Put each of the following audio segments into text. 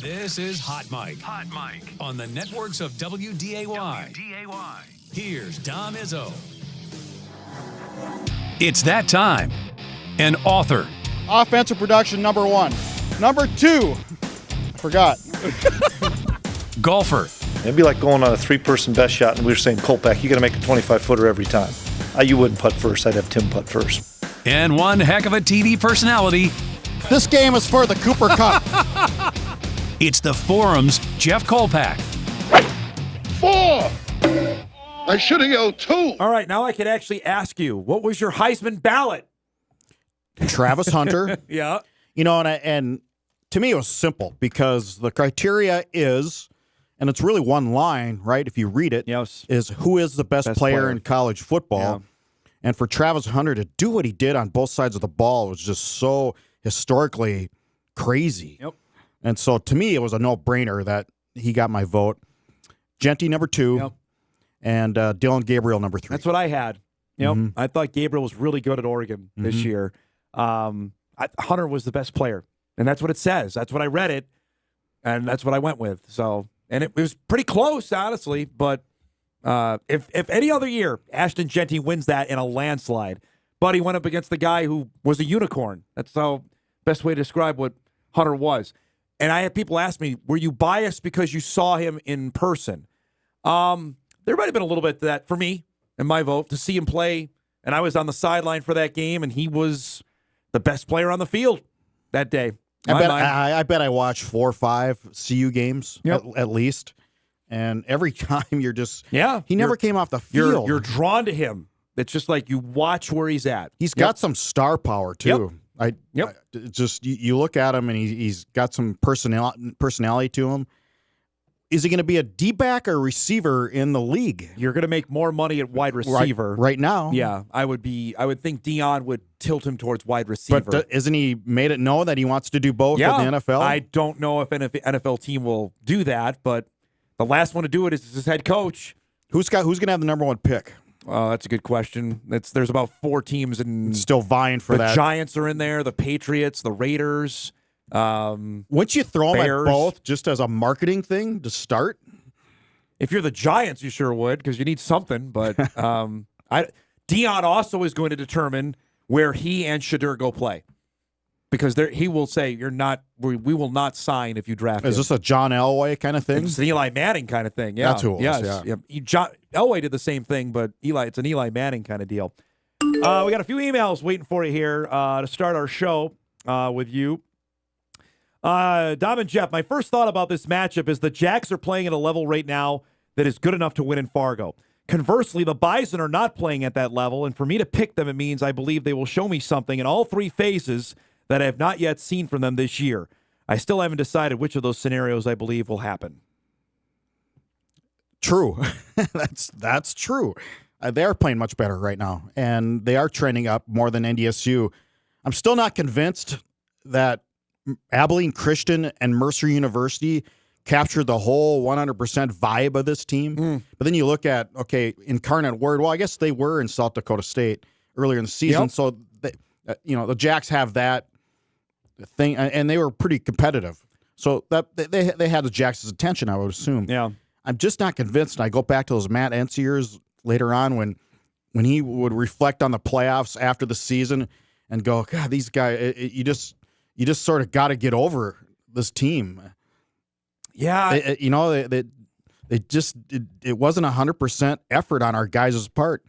This is Hot Mike. Hot Mike. On the networks of WDAY. Here's Dom Izzo. It's that time. An author. Offensive production, number 1. Number 2. I forgot. Golfer. It'd be like going on a 3-person best shot, and we were saying, Kolpack, you got to make a 25-footer every time. You wouldn't putt first. I'd have Tim putt first. And one heck of a TV personality. This game is for the Cooper Cup. It's the Forum's Jeff Kolpack. 4! I should have yelled 2. All right, now I can actually ask you, what was your Heisman ballot? Travis Hunter. Yeah. You know, and to me it was simple because the criteria is, and it's really one line, right? If you read it, Yes. is who is the best player in college football. Yeah. And for Travis Hunter to do what he did on both sides of the ball was just so historically crazy. Yep. And so to me, it was a no-brainer that he got my vote. Genty, number 2. Yep. And Dylan Gabriel, number 3. That's what I had. I thought Gabriel was really good at Oregon this year. Hunter was the best player, and that's what it says. That's what I read it, and that's what I went with. So, and it was pretty close, honestly. But if any other year, Ashton Genty wins that in a landslide, but he went up against the guy who was a unicorn. That's the best way to describe what Hunter was. And I had people ask me, were you biased because you saw him in person? There might have been a little bit of that for me in my vote to see him play. And I was on the sideline for that game, and he was the best player on the field that day. I bet I watched 4 or 5 CU games at least. And every time you're just he never came off the field. You're drawn to him. It's just like you watch where he's at. He's got some star power too. You look at him and he's got some personality to him. Is he going to be a D-back or receiver in the league? You're going to make more money at wide receiver right now. Yeah, I would think Dion would tilt him towards wide receiver. But isn't he made it known that he wants to do both in the NFL? I don't know if an NFL team will do that, but the last one to do it is his head coach. Who's going to have the number 1 pick? That's a good question. There's about 4 teams and still vying for that. The Giants are in there, the Patriots, the Raiders. Wouldn't you throw them at both just as a marketing thing to start? If you're the Giants, you sure would because you need something. But Dion also is going to determine where he and Shadur go play because he will say you're not. We will not sign if you draft. Is this a John Elway kind of thing? It's an Eli Manning kind of thing. Yeah, that's who it was. Yeah. Elway did the same thing, but it's an Eli Manning kind of deal. We got a few emails waiting for you here to start our show with you. Dom and Jeff, my first thought about this matchup is the Jacks are playing at a level right now that is good enough to win in Fargo. Conversely, the Bison are not playing at that level, and for me to pick them, it means I believe they will show me something in all 3 phases that I have not yet seen from them this year. I still haven't decided which of those scenarios I believe will happen. True. That's true. They are playing much better right now, and they are trending up more than NDSU. I'm still not convinced that Abilene Christian and Mercer University captured the whole 100% vibe of this team. But then you look at, Incarnate Word. Well, I guess they were in South Dakota State earlier in the season. So, the Jacks have that thing, and they were pretty competitive. So that they had the Jacks' attention, I would assume. Yeah. I'm just not convinced. And I go back to those Matt Entz years later on when he would reflect on the playoffs after the season and go, God, these guys, you just sort of got to get over this team. Yeah. It wasn't 100% effort on our guys' part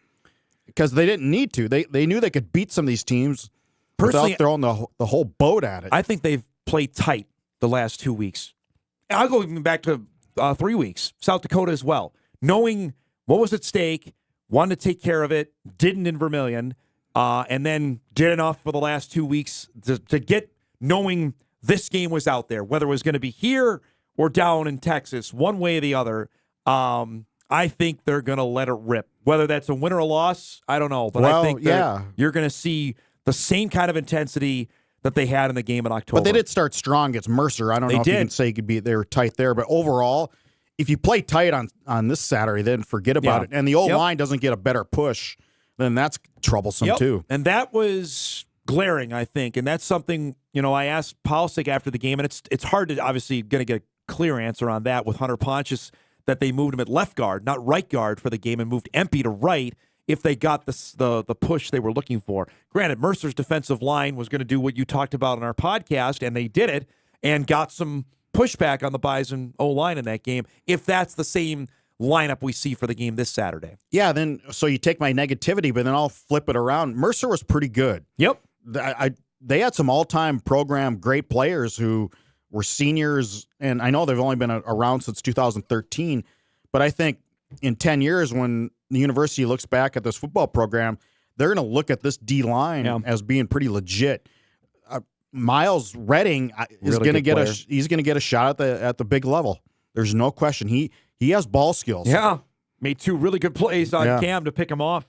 because they didn't need to. They knew they could beat some of these teams without throwing the whole boat at it. I think they've played tight the last 2 weeks. I'll go even back to 3 weeks. South Dakota as well. Knowing what was at stake, wanted to take care of it, didn't in Vermilion, and then did enough for the last 2 weeks to get knowing this game was out there, whether it was going to be here or down in Texas, one way or the other. I think they're going to let it rip. Whether that's a win or a loss, I don't know. But I think you're going to see the same kind of intensity that they had in the game in October. But they did start strong against Mercer. I don't know if you can say they were tight there. But overall, if you play tight on this Saturday, then forget about it. And the old line doesn't get a better push, then that's troublesome too. And that was glaring, I think, and that's something, I asked Polisic after the game, and it's hard to obviously going to get a clear answer on that with Hunter Pontius, that they moved him at left guard, not right guard for the game, and moved Empey to right if they got the push they were looking for. Granted, Mercer's defensive line was going to do what you talked about in our podcast, and they did it and got some pushback on the Bison O-line in that game, if that's the same lineup we see for the game this Saturday. Yeah, then so you take my negativity, but then I'll flip it around. Mercer was pretty good. Yep. They had some all-time program great players who were seniors, and I know they've only been around since 2013, but I think in 10 years when the university looks back at this football program, they're going to look at this D-line as being pretty legit. Miles Redding is going to get he's going to get a shot at the big level. There's no question. He has ball skills. Yeah. Made 2 really good plays on Cam to pick him off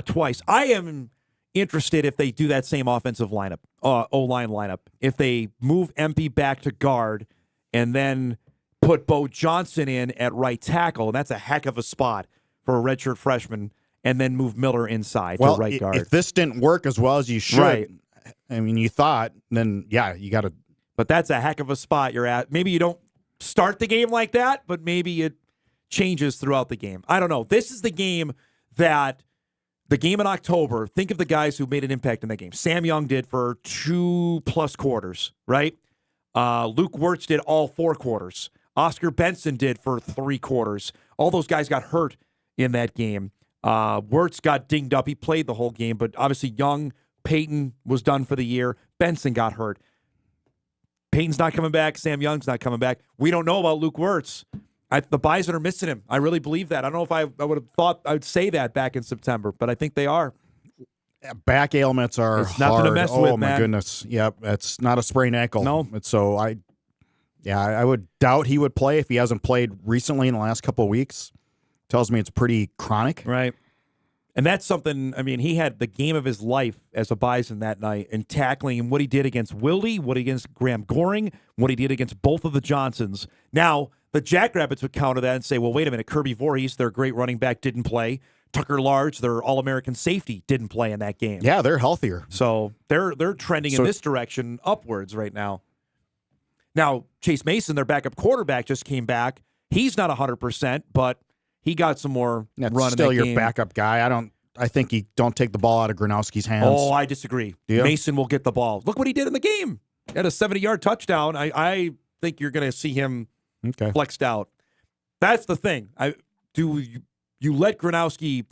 twice. I am interested if they do that same offensive lineup, O-line lineup. If they move Empey back to guard and then put Bo Johnson in at right tackle, and that's a heck of a spot for a redshirt freshman, and then move Miller inside to right guard. If this didn't work as well as you should, right. I mean, you thought, then, you got to. But that's a heck of a spot you're at. Maybe you don't start the game like that, but maybe it changes throughout the game. I don't know. This is the game in October, think of the guys who made an impact in that game. Sam Young did for 2+ quarters, right? Luke Wirtz did all 4 quarters. Oscar Benson did for 3 quarters. All those guys got hurt in that game. Wirtz got dinged up. He played the whole game, but obviously Young, Peyton was done for the year. Benson got hurt. Peyton's not coming back. Sam Young's not coming back. We don't know about Luke Wirtz. The Bison are missing him. I really believe that. I don't know if I would have thought I would say that back in September, but I think they are. Back ailments are it's nothing hard. to mess with, oh, my man. goodness. Yep, it's not a sprained ankle. No. So I would doubt he would play if he hasn't played recently in the last couple of weeks. Tells me it's pretty chronic. Right. And that's something, he had the game of his life as a Bison that night and tackling and what he did against Wildy, what he did against Graham Goring, what he did against both of the Johnsons. Now, the Jackrabbits would counter that and say, well, wait a minute, Kirby Voorhees, their great running back, didn't play. Tucker Large, their All-American safety, didn't play in that game. Yeah, they're healthier. So they're trending in this direction upwards right now. Now, Chase Mason, their backup quarterback, just came back. He's not 100%, but he got some more run still in that your game. backup guy. I think you don't take the ball out of Gronowski's hands. Oh, I disagree. Mason will get the ball. Look what he did in the game. He had a 70-yard touchdown. I think you're going to see him flexed out. That's the thing. You let Gronowski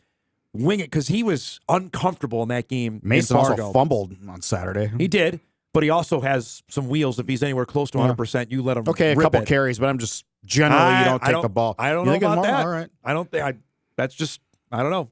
wing it because he was uncomfortable in that game. Mason also fumbled on Saturday. He did, but he also has some wheels. If he's anywhere close to 100%, you let him a couple carries, but I'm just generally you don't take the ball. I don't know about that. All right. I don't think that's just I don't know.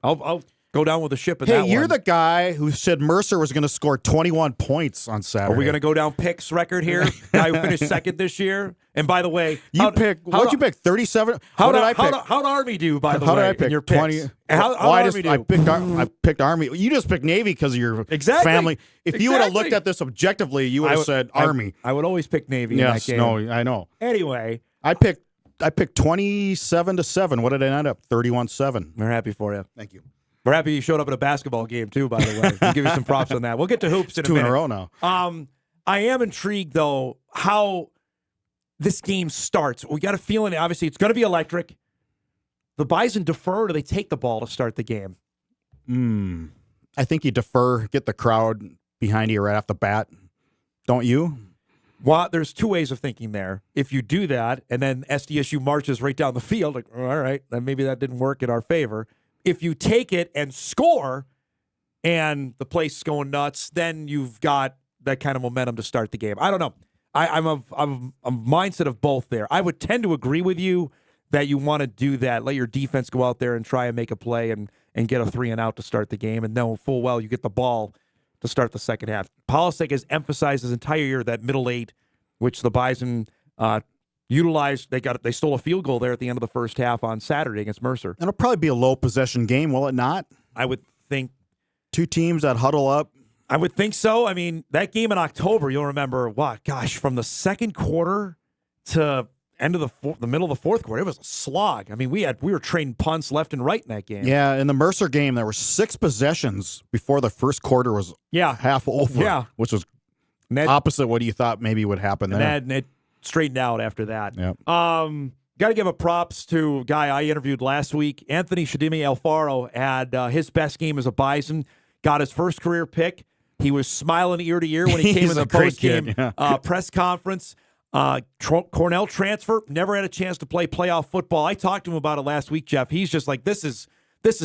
I'll go down with the ship. Hey, you're the guy who said Mercer was going to score 21 points on Saturday. Are we going to go down picks record here? Guy who finished second this year. And by the way, what'd you pick? 37. How did Army do? By the way, how did I pick? In your picks? 20. How Army do? I picked Army. You just picked Navy because of your family. If you would have looked at this objectively, you would have said Army. I would always pick Navy. Yes, in that game. no, I know. Anyway, I picked 27-7. What did it end up? 31-7. We're happy for you. Thank you. We're happy you showed up at a basketball game, too, by the way. We'll give you some props on that. We'll get to hoops in a minute. 2 in a row now. I am intrigued, though, how this game starts. We got a feeling, obviously, it's going to be electric. The Bison defer, or do they take the ball to start the game? I think you defer, get the crowd behind you right off the bat. Don't you? Well, there's 2 ways of thinking there. If you do that, and then SDSU marches right down the field, like, all right, then maybe that didn't work in our favor. If you take it and score and the place is going nuts, then you've got that kind of momentum to start the game. I don't know. I'm a mindset of both there. I would tend to agree with you that you want to do that. Let your defense go out there and try and make a play and get a 3-and-out to start the game, and know full well you get the ball to start the second half. Polisic has emphasized his entire year that middle 8, which the Bison utilized. They stole a field goal there at the end of the first half on Saturday against Mercer. It'll probably be a low possession game, will it not? I would think 2 teams that huddle up. I would think so. That game in October, you'll remember, from the second quarter to end of the middle of the fourth quarter, it was a slog. I mean, we were trading punts left and right in that game. Yeah, in the Mercer game, there were 6 possessions before the first quarter was half over. Yeah. Which was That, opposite what you thought maybe would happen there. and it straightened out after that. Yep. Got to give a props to a guy I interviewed last week. Anthony Shadimi Alfaro had his best game as a Bison, got his first career pick. He was smiling ear to ear when he came in the post-game press conference. Cornell transfer, never had a chance to play playoff football. I talked to him about it last week, Jeff. He's just like, this is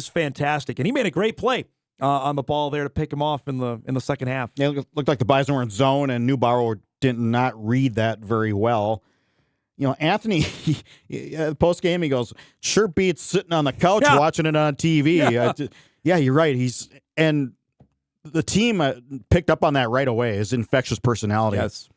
fantastic. And he made a great play on the ball there to pick him off in the second half. Yeah, it looked like the Bison were in zone, and Neubauer did not read that very well. You know, Anthony, post game, he goes, sure beats sitting on the couch watching it on TV. Yeah, you're right. And the team picked up on that right away, his infectious personality. Yes.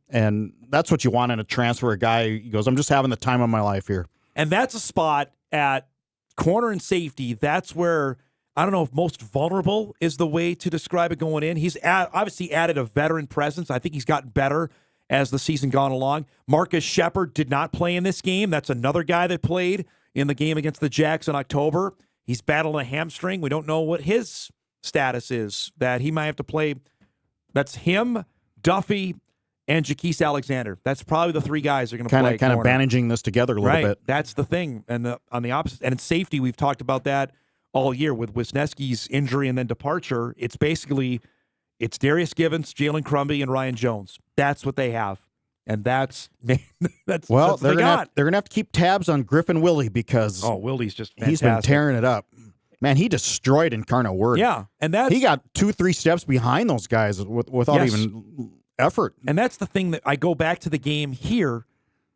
And that's what you want in a transfer. A guy, he goes, I'm just having the time of my life here. And that's a spot at corner and safety. That's where, I don't know if most vulnerable is the way to describe it going in. He's obviously added a veteran presence. I think he's gotten better as the season gone along. Marcus Shepard did not play in this game. That's another guy that played in the game against the Jacks in October. He's battling a hamstring. We don't know what his status is, that he might have to play. That's him, Duffy, and Jaquise Alexander. That's probably the 3 guys that are going to play. Kind of bandaging this together a little bit. That's the thing. And on the opposite, and in safety, we've talked about that all year with Wisniewski's injury and then departure. It's Darius Givens, Jalen Crumby, and Ryan Jones. That's what they have. And that's they're that's gonna have to keep tabs on Griffin Willie because Willie's just fantastic. He's been tearing it up. Man, he destroyed Incarnate Word. Yeah, and he got 2-3 steps behind those guys without even effort. And that's the thing that I go back to the game here.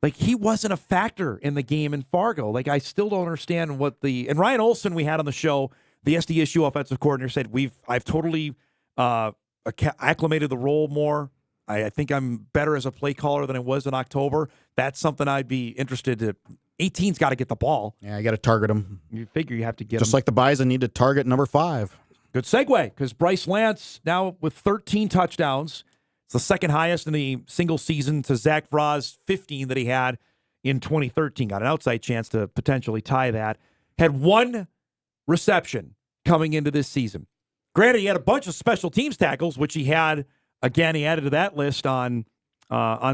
Like, he wasn't a factor in the game in Fargo. Like, I still don't understand and Ryan Olson we had on the show, the SDSU offensive coordinator, said I've totally acclimated the role more. I think I'm better as a play caller than I was in October. That's something I'd be interested to. 18's got to get the ball. Yeah, you got to target him. You figure you have to get just him. like the Bison need to target number 5. Good segue, because Bryce Lance now with 13 touchdowns. It's the second highest in the single season to Zach Vraz's 15 that he had in 2013. Got an outside chance to potentially tie that. Had 1 reception coming into this season. Granted, he had a bunch of special teams tackles, which he had. Again, he added to that list on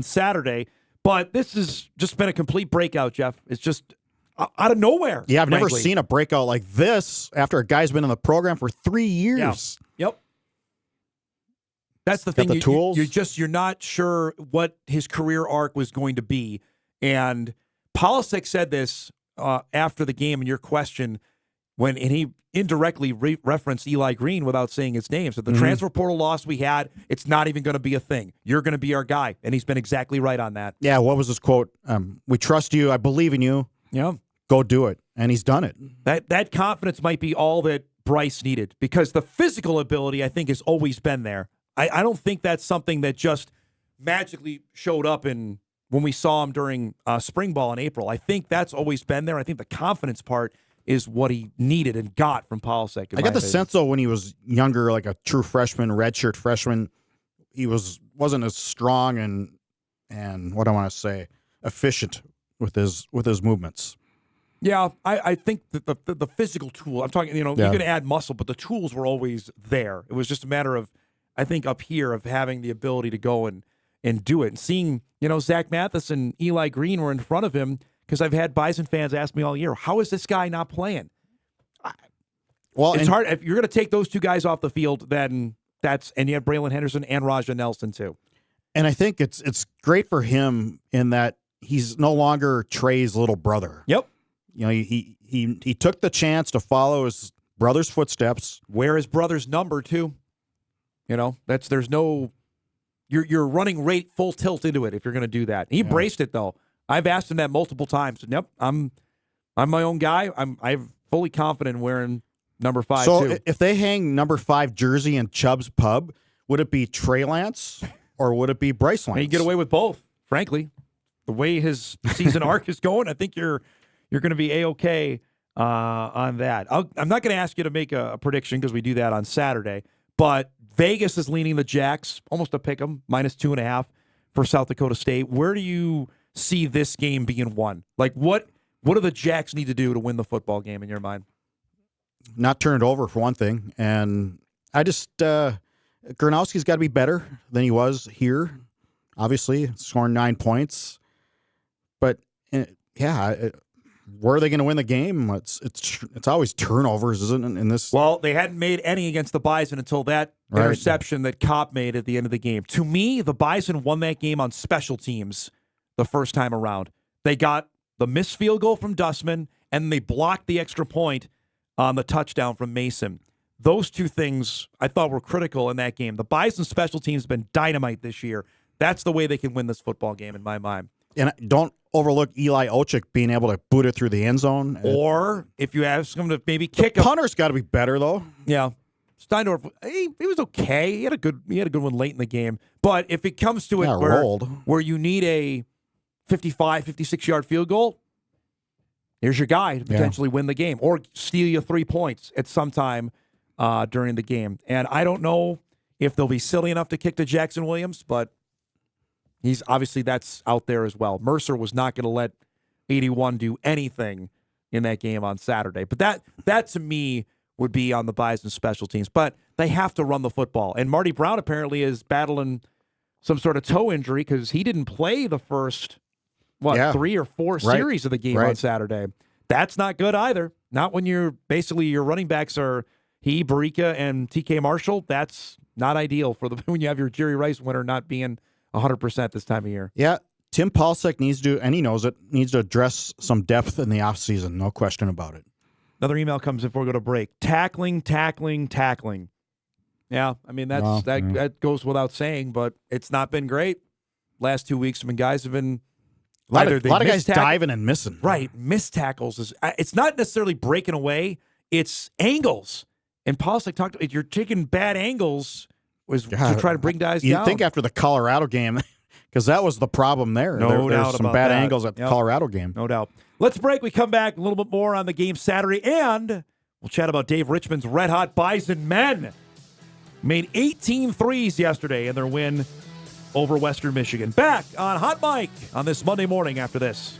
Saturday. But this has just been a complete breakout, Jeff. It's just out of nowhere. Yeah, I've frankly. never seen a breakout like this after a guy's been in the program for 3 years. Yeah. Yep. That's the thing. The tools. You're not sure what his career arc was going to be. And Polisic said this after the game in your question and he indirectly referenced Eli Green without saying his name. So the transfer portal loss we had, it's not even going to be a thing. You're going to be our guy. And he's been exactly right on that. Yeah, what was his quote? We trust you. I believe in you. Yeah. Go do it. And he's done it. That confidence might be all that Bryce needed, because the physical ability, I think, has always been there. I don't think that's something that just magically showed up when we saw him during spring ball in April. I think that's always been there. I think the confidence part is what he needed and got from Polisic. I got the sense, though, when he was younger, like a true freshman, redshirt freshman, he wasn't as strong and what I want to say, efficient with his movements. Yeah, I think that the physical tool, I'm talking, you can add muscle, but the tools were always there. It was just a matter of, I think, up here of having the ability to go and do it. And seeing, Zach Matheson, Eli Green were in front of him, because I've had Bison fans ask me all year, how is this guy not playing? Well, it's hard. If you're going to take those 2 guys off the field, then and you have Braylon Henderson and Raja Nelson too. And I think it's great for him in that he's no longer Trey's little brother. Yep. He took the chance to follow his brother's footsteps. Wear his brother's number too. There's no, you're running rate full tilt into it if you're going to do that. He embraced it though. I've asked him that multiple times. Yep, I'm my own guy. I'm fully confident in wearing number 5 so too. If they hang number 5 jersey in Chubb's pub, would it be Trey Lance or would it be Bryce Lance? You get away with both, frankly. The way his season arc is going, I think you're going to be A-okay on that. I'm not going to ask you to make a prediction because we do that on Saturday, but Vegas is leaning the Jacks, almost a pick 'em, -2.5 for South Dakota State. Where do you see this game being won? Like, what do the Jacks need to do to win the football game in your mind? Not turn it over for one thing, and I just Gronowski's got to be better than he was here. Obviously, scoring 9 points, but where are they going to win the game? It's always turnovers, isn't it? In this, well, they hadn't made any against the Bison until that interception that Kopp made at the end of the game. To me, the Bison won that game on special teams the first time around. They got the missed field goal from Dustman, and they blocked the extra point on the touchdown from Mason. Those two things I thought were critical in that game. The Bison special teams have been dynamite this year. That's the way they can win this football game in my mind. And don't overlook Eli Ochik being able to boot it through the end zone. Or if you ask him to maybe kick the punter's got to be better, though. Yeah. Steindorf, he was okay. He had a good one late in the game. But if it comes to it where you need a 55, 56-yard field goal, here's your guy to potentially win the game or steal you 3 points at some time during the game. And I don't know if they'll be silly enough to kick to Jackson Williams, but he's obviously that's out there as well. Mercer was not going to let 81 do anything in that game on Saturday. But that to me would be on the Bison special teams. But they have to run the football. And Marty Brown apparently is battling some sort of toe injury because he didn't play the first, 3 or 4 series of the game on Saturday. That's not good either. Not when your running backs are Barica, and TK Marshall. That's not ideal for when you have your Jerry Rice winner not being 100% this time of year. Yeah, Tim Paulsek needs to, and he knows it, needs to address some depth in the offseason. No question about it. Another email comes in before we go to break. Tackling. Yeah, I mean, that goes without saying, but it's not been great. Last 2 weeks, guys have been a lot of guys diving and missing. Right, missed tackles. It's not necessarily breaking away. It's angles. And Paulsek talked about, you're taking bad angles to try to bring guys down. You'd think after the Colorado game, because that was the problem there. There's some bad angles at the Colorado game. No doubt. Let's break. We come back a little bit more on the game Saturday, and we'll chat about Dave Richmond's red-hot Bison men. Made 18 threes yesterday in their win over Western Michigan. Back on Hot Mic on this Monday morning after this.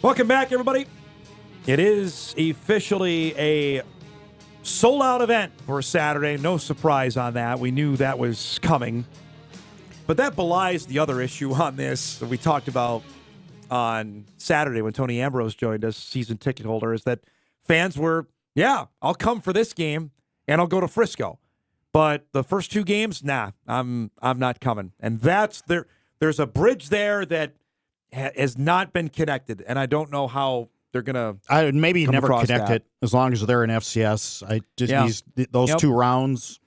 Welcome back, everybody. It is officially a sold-out event for Saturday. No surprise on that. We knew that was coming. But that belies the other issue on this that we talked about on Saturday when Tony Ambrose joined us, season ticket holder, is that fans were, I'll come for this game and I'll go to Frisco. But the first 2 games, I'm not coming. And that's there's a bridge there that has not been connected, and I don't know how they're going to maybe never connect it as long as they're in FCS. Those 2 rounds.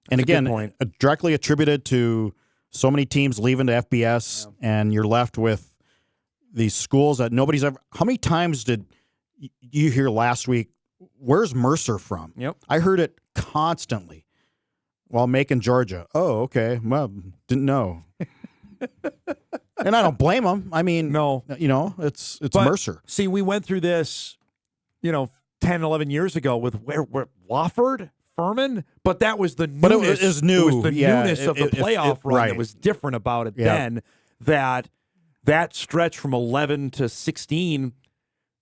And again, directly attributed to so many teams leaving to FBS, and you're left with these schools that nobody's ever. How many times did you hear last week, where's Mercer from? Yep. I heard it constantly while making Georgia. Oh, okay. Well, didn't know. And I don't blame them. I mean, no, it's Mercer. See, we went through this, 10, 11 years ago with where Wofford, Furman, but that was the newness. But it was new. It was the newness of the playoff run that was different about it then. That stretch from 11 to 16,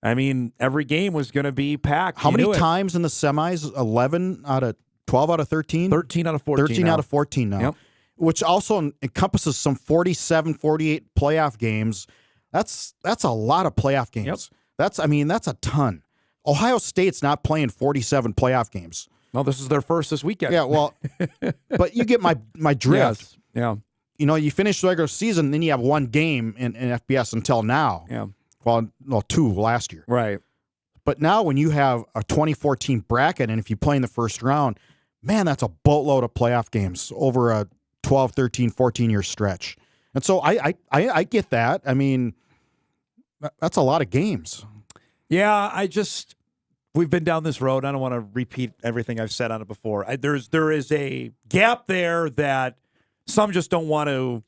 I mean, every game was going to be packed. How many times in the semis? 11 out of 12 out of 13? 13 out of 14 13 out of 14 now. Yep. Which also encompasses some 47, 48 playoff games. That's a lot of playoff games. Yep. That's a ton. Ohio State's not playing 47 playoff games. Well, this is their first this weekend. Yeah, well, but you get my drift. Yes. Yeah. You finish the regular season, then you have 1 game in FBS until now. Yeah. Well, 2 last year. Right. But now when you have a 2014 bracket, and if you play in the first round, man, that's a boatload of playoff games over a 12, 13, 14-year stretch. And so I get that. I mean, that's a lot of games. Yeah, we've been down this road. I don't want to repeat everything I've said on it before. There is a gap there that some just don't want to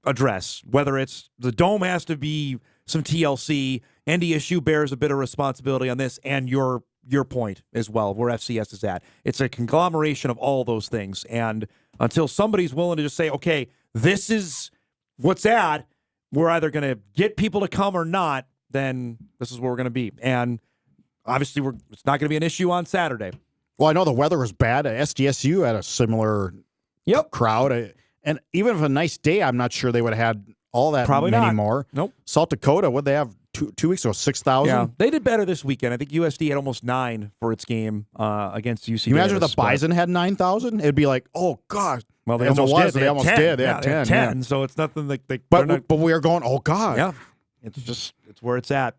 address, whether it's the Dome has to be some TLC, NDSU bears a bit of responsibility on this, and your point as well, where FCS is at. It's a conglomeration of all those things, and until somebody's willing to just say, okay, this is what's at, we're either going to get people to come or not, then this is where we're going to be. And obviously, it's not going to be an issue on Saturday. Well, I know the weather was bad. SDSU had a similar crowd. And even if a nice day, I'm not sure they would have had all that Probably many not. more. Nope. South Dakota, what they have 2 weeks ago, 6,000? Yeah, they did better this weekend. I think USD had almost 9 for its game against UC. You imagine if the Bison had 9,000? It'd be like, oh, God. Well, they As it almost was, did. They almost 10. did. They Yeah, had they 10. had yeah. 10, so it's nothing like they. But we are going, oh, God. Yeah, it's where it's at.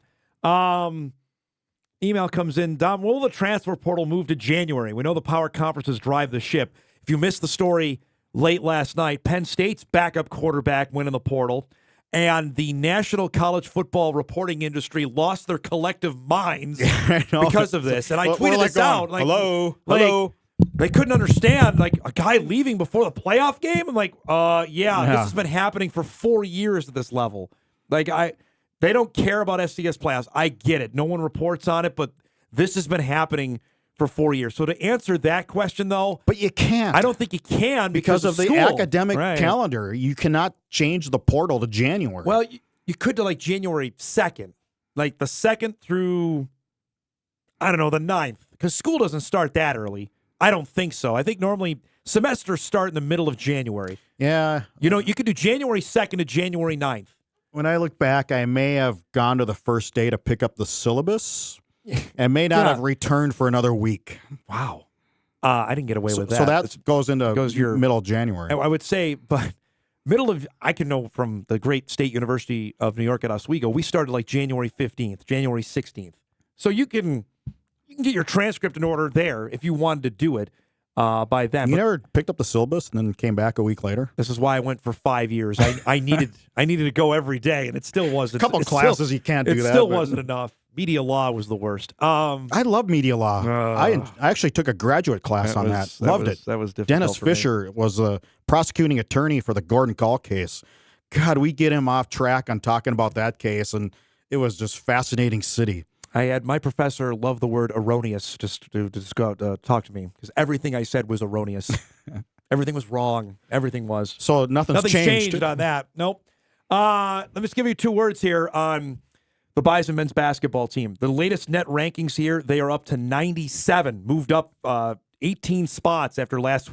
Email comes in, Dom, will the transfer portal move to January? We know the power conferences drive the ship. If you missed the story late last night, Penn State's backup quarterback went in the portal, and the national college football reporting industry lost their collective minds because of this. And I tweeted this out. Like, hello. They couldn't understand, like, a guy leaving before the playoff game. I'm like, this has been happening for 4 years at this level. Like, they don't care about FCS playoffs. I get it. No one reports on it, but this has been happening for 4 years. So to answer that question, though, but you can't. I don't think you can because of the school. academic calendar. You cannot change the portal to January. Well, you could to like January 2nd, like the 2nd through, I don't know, the 9th, because school doesn't start that early. I don't think so. I think normally semesters start in the middle of January. Yeah. You know, you could do January 2nd to January 9th. When I look back, I may have gone to the first day to pick up the syllabus and may not have returned for another week. Wow. I didn't get away with that. So that goes into middle of January. I would say, but I can know from the great State University of New York at Oswego, we started like January 15th, January 16th. So you can get your transcript in order there if you wanted to do it by then. You never picked up the syllabus and then came back a week later? This is why I went for 5 years. I needed to go every day, and it still wasn't. A couple classes you can't do that. It still wasn't enough. Media law was the worst. I love media law. I actually took a graduate class on that. Loved it. That was difficult. Dennis Fisher was a prosecuting attorney for the Gordon Call case. God, we get him off track on talking about that case, and it was just fascinating city. I had my professor love the word erroneous just to go out talk to me because everything I said was erroneous. Everything was wrong. Everything was. So nothing changed on that. Nope. Let me just give you 2 words here on the Bison men's basketball team. The latest net rankings here, they are up to 97, moved up 18 spots after last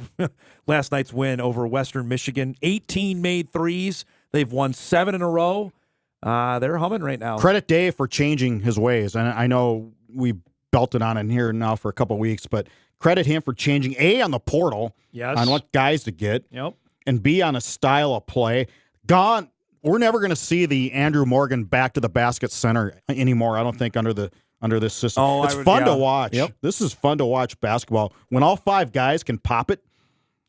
night's win over Western Michigan. 18 made threes. They've won 7 in a row. They're humming right now. Credit Dave for changing his ways. And I know we belted on it here now for a couple of weeks, but credit him for changing A, on the portal, on what guys to get, and B, on a style of play. Gone. We're never going to see the Andrew Morgan back to the basket center anymore, I don't think, under this system. It's fun to watch. This is fun to watch basketball. When all 5 guys can pop it.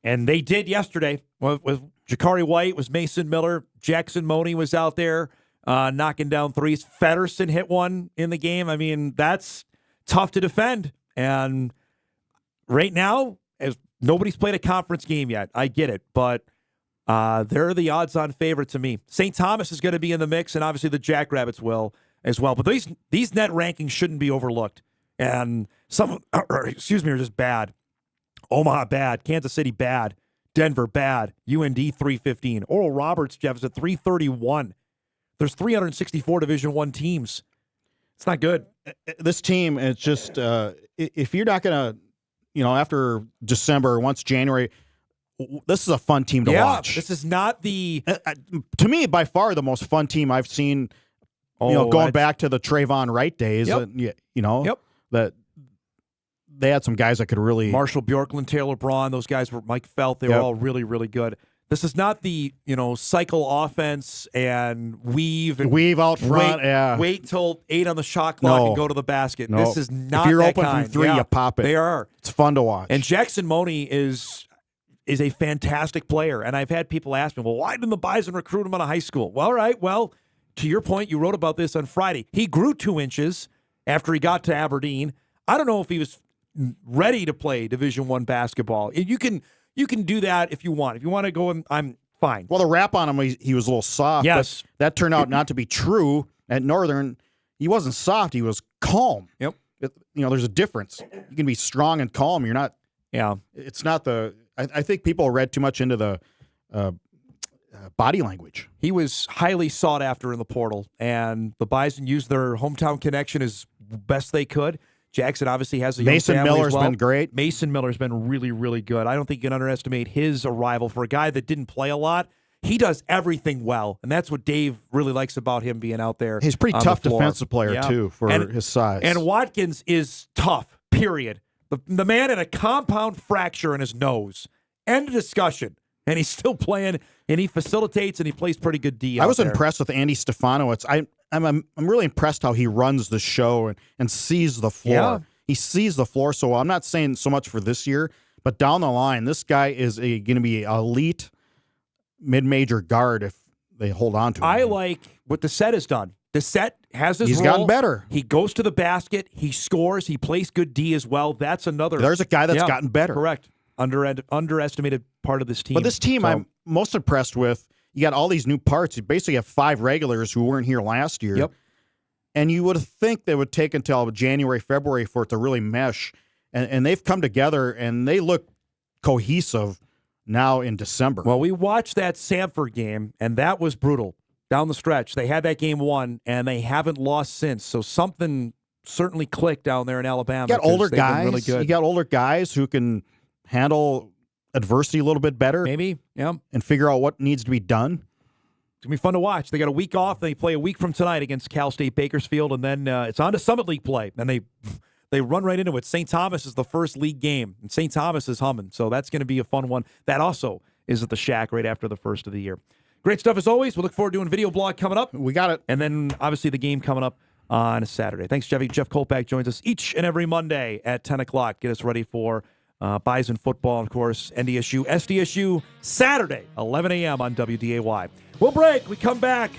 And they did yesterday. With Jakari White, was Mason Miller. Jackson Money was out there. Knocking down threes. Feddersen hit one in the game. I mean, that's tough to defend. And right now, as nobody's played a conference game yet. I get it, but they're the odds-on favorite to me. St. Thomas is going to be in the mix, and obviously the Jackrabbits will as well. But these net rankings shouldn't be overlooked. And some, are just bad. Omaha, bad. Kansas City, bad. Denver, bad. UND, 315. Oral Roberts, Jeff, is at 331. There's 364 Division I teams. It's not good. This team, it's just, if you're not going to, after December, once January, this is a fun team to watch. This is not the... to me, by far, the most fun team I've seen, going back to the Trayvon Wright days. That they had some guys that could really... Marshall Bjorklund, Taylor Braun, those guys were Mike Felt. They were all really, really good. This is not the, cycle offense and weave out front. Wait till 8 on the shot clock and go to the basket. No. This is not if you're that open kind. from 3, you pop it. They are. It's fun to watch. And Jackson Money is a fantastic player. And I've had people ask me, well, why didn't the Bison recruit him out of high school? Well, all right. Well, to your point, you wrote about this on Friday. He grew 2 inches after he got to Aberdeen. I don't know if he was ready to play Division I basketball. You can do that if you want. If you want to go, I'm fine. Well, the rap on him, he was a little soft. Yes. But that turned out not to be true. At Northern, he wasn't soft. He was calm. Yep. There's a difference. You can be strong and calm. You're not. Yeah. It's not the. I think people read too much into the body language. He was highly sought after in the portal, and the Bison used their hometown connection as best they could. Jackson obviously has a young Mason family Miller's as well. been great. Mason Miller's been really, really good. I don't think you can underestimate his arrival for a guy that didn't play a lot. He does everything well, and that's what Dave really likes about him being out there. He's a pretty on tough the floor. defensive player, too, for his size. And Watkins is tough, period. The man had a compound fracture in his nose. End of discussion. And he's still playing, and he facilitates, and he plays pretty good D. I was there. impressed with Andy Stefanowicz. I'm really impressed how he runs the show and sees the floor. Yeah. He sees the floor so well. I'm not saying so much for this year, but down the line, this guy is going to be an elite mid-major guard if they hold on to him. I like what the set has done. The set has his He's role. gotten better. He goes to the basket. He scores. He plays good D as well. That's another. There's a guy that's gotten better. Correct. Underestimated part of this team. But this team, So, I'm most impressed with. You got all these new parts. You basically have 5 regulars who weren't here last year. Yep. And you would think they would take until January, February for it to really mesh. And they've come together, and they look cohesive now in December. Well, we watched that Samford game, and that was brutal down the stretch. They had that game won, and they haven't lost since. So something certainly clicked down there in Alabama. You got older they've been guys. really good. You got older guys who can handle adversity a little bit better. Maybe, yeah. And figure out what needs to be done. It's going to be fun to watch. They got a week off. They play a week from tonight against Cal State Bakersfield, and then it's on to Summit League play. And they run right into it. St. Thomas is the first league game, and St. Thomas is humming. So that's going to be a fun one. That also is at the Shack right after the first of the year. Great stuff as always. We look forward to doing a video blog coming up. We got it. And then, obviously, the game coming up on a Saturday. Thanks, Jeffy. Jeff Kolpack joins us each and every Monday at 10 o'clock. Get us ready for Bison football, and, of course, NDSU-SDSU Saturday, 11 a.m. on WDAY. We'll break. We come back.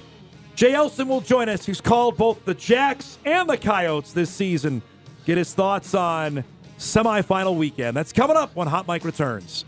Jay Elson will join us, who's called both the Jacks and the Coyotes this season. Get his thoughts on semifinal weekend. That's coming up when Hot Mike returns.